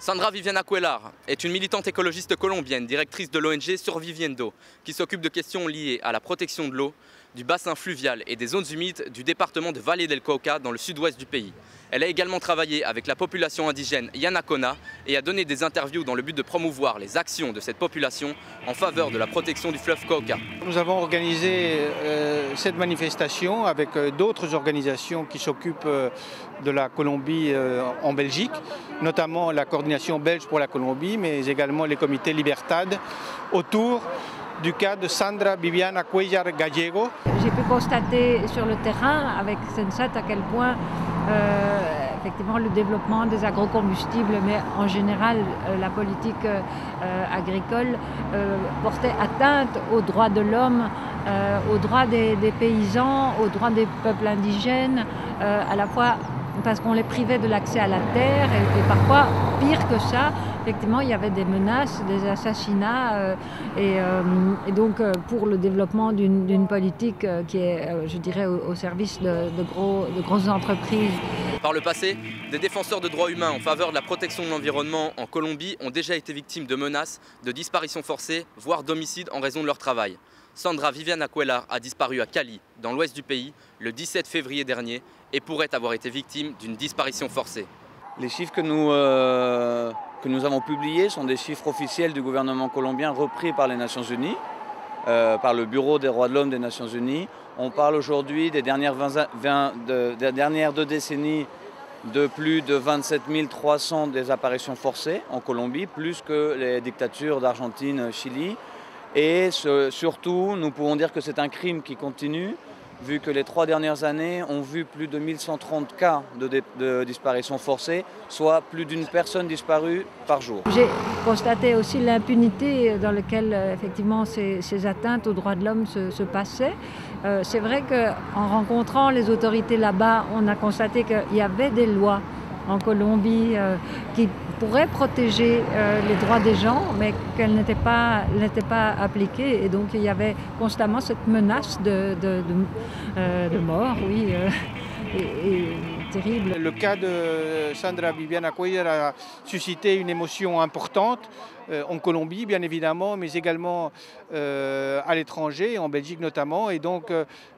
Sandra Viviana Cuellar est une militante écologiste colombienne, directrice de l'ONG Surviviendo, qui s'occupe de questions liées à la protection de l'eau, du bassin fluvial et des zones humides du département de Valle del Cauca dans le sud-ouest du pays. Elle a également travaillé avec la population indigène Yanacona et a donné des interviews dans le but de promouvoir les actions de cette population en faveur de la protection du fleuve Cauca. Nous avons organisé cette manifestation avec d'autres organisations qui s'occupent de la Colombie en Belgique, notamment la coordination belge pour la Colombie, mais également les comités Libertad, autour du cas de Sandra Viviana Cuellar Gallego. J'ai pu constater sur le terrain avec Sensat à quel point effectivement le développement des agrocombustibles, mais en général la politique agricole portait atteinte aux droits de l'homme, aux droits des paysans, aux droits des peuples indigènes, à la fois parce qu'on les privait de l'accès à la terre et parfois, pire que ça, effectivement, il y avait des menaces, des assassinats et donc pour le développement d'une politique qui est, je dirais, au service de grosses entreprises. Par le passé, des défenseurs de droits humains en faveur de la protection de l'environnement en Colombie ont déjà été victimes de menaces, de disparitions forcées, voire d'homicides en raison de leur travail. Sandra Viviana Cuellar a disparu à Cali, dans l'ouest du pays, le 17 février dernier et pourrait avoir été victime d'une disparition forcée. Les chiffres que nous avons publiés sont des chiffres officiels du gouvernement colombien repris par les Nations Unies, par le Bureau des droits de l'homme des Nations Unies. On parle aujourd'hui des dernières 2 décennies de plus de 27 300 désapparitions forcées en Colombie, plus que les dictatures d'Argentine, Chili. Et surtout, nous pouvons dire que c'est un crime qui continue, vu que les 3 dernières années ont vu plus de 1130 cas de disparition forcée, soit plus d'une personne disparue par jour. J'ai constaté aussi l'impunité dans laquelle effectivement ces atteintes aux droits de l'homme se passaient. C'est vrai qu'en rencontrant les autorités là-bas, on a constaté qu'il y avait des lois en Colombie qui pourraient protéger les droits des gens, mais qu'elles n'étaient pas appliquées. Et donc il y avait constamment cette menace de mort, oui, et terrible. Le cas de Sandra Viviana Cuellar a suscité une émotion importante en Colombie, bien évidemment, mais également à l'étranger, en Belgique notamment. Et donc,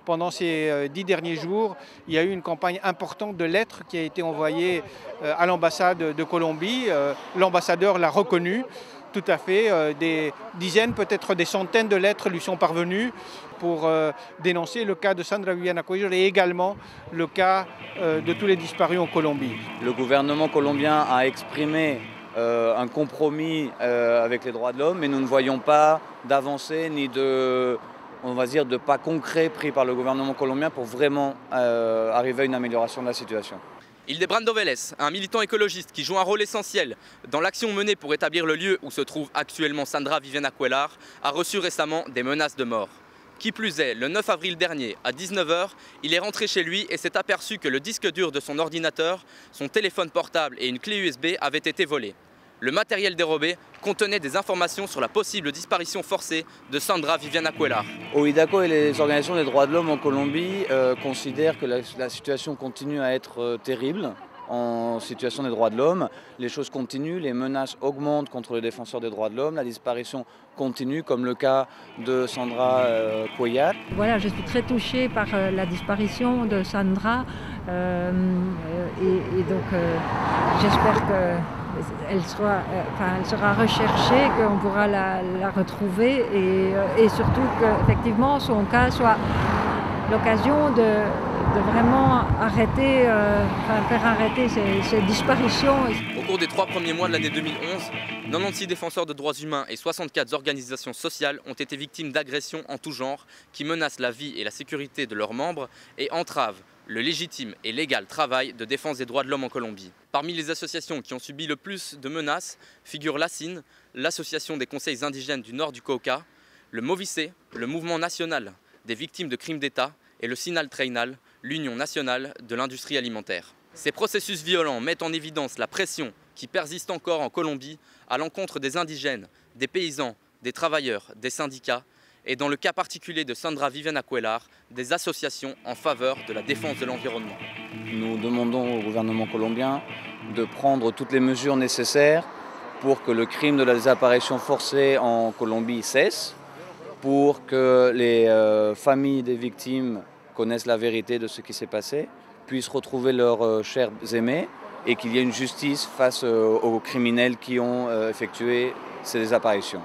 pendant ces 10 derniers jours, il y a eu une campagne importante de lettres qui a été envoyée à l'ambassade de Colombie. L'ambassadeur l'a reconnue. Tout à fait, des dizaines, peut-être des centaines de lettres lui sont parvenues pour dénoncer le cas de Sandra Viviana Cuellar et également le cas de tous les disparus en Colombie. Le gouvernement colombien a exprimé un compromis avec les droits de l'homme, mais nous ne voyons pas d'avancée ni de pas concret pris par le gouvernement colombien pour vraiment arriver à une amélioration de la situation. Hildebrando Vélez, un militant écologiste qui joue un rôle essentiel dans l'action menée pour établir le lieu où se trouve actuellement Sandra Viviana Cuellar, a reçu récemment des menaces de mort. Qui plus est, le 9 avril dernier, à 19 h, il est rentré chez lui et s'est aperçu que le disque dur de son ordinateur, son téléphone portable et une clé USB avaient été volés. Le matériel dérobé contenait des informations sur la possible disparition forcée de Sandra Viviana Cuellar. OIDACO et les organisations des droits de l'homme en Colombie considèrent que la situation continue à être terrible en situation des droits de l'homme. Les choses continuent, les menaces augmentent contre les défenseurs des droits de l'homme, la disparition continue, comme le cas de Sandra Cuellar. Voilà, je suis très touchée par la disparition de Sandra et donc j'espère qu'elle sera recherchée, qu'on pourra la retrouver et surtout qu'effectivement son cas soit l'occasion de vraiment arrêter, faire arrêter ces disparitions. Au cours des 3 premiers mois de l'année 2011, 96 défenseurs de droits humains et 64 organisations sociales ont été victimes d'agressions en tout genre qui menacent la vie et la sécurité de leurs membres et entravent le légitime et légal travail de défense des droits de l'homme en Colombie. Parmi les associations qui ont subi le plus de menaces figurent l'ASIN, l'Association des conseils indigènes du nord du Cauca, le Movicé, le Mouvement national des victimes de crimes d'État et le Sinal Treinal, l'Union nationale de l'industrie alimentaire. Ces processus violents mettent en évidence la pression qui persiste encore en Colombie à l'encontre des indigènes, des paysans, des travailleurs, des syndicats et dans le cas particulier de Sandra Viviana Cuellar, des associations en faveur de la défense de l'environnement. Nous demandons au gouvernement colombien de prendre toutes les mesures nécessaires pour que le crime de la disparition forcée en Colombie cesse, pour que les familles des victimes connaissent la vérité de ce qui s'est passé, puissent retrouver leurs chers aimés et qu'il y ait une justice face aux criminels qui ont effectué ces disparitions.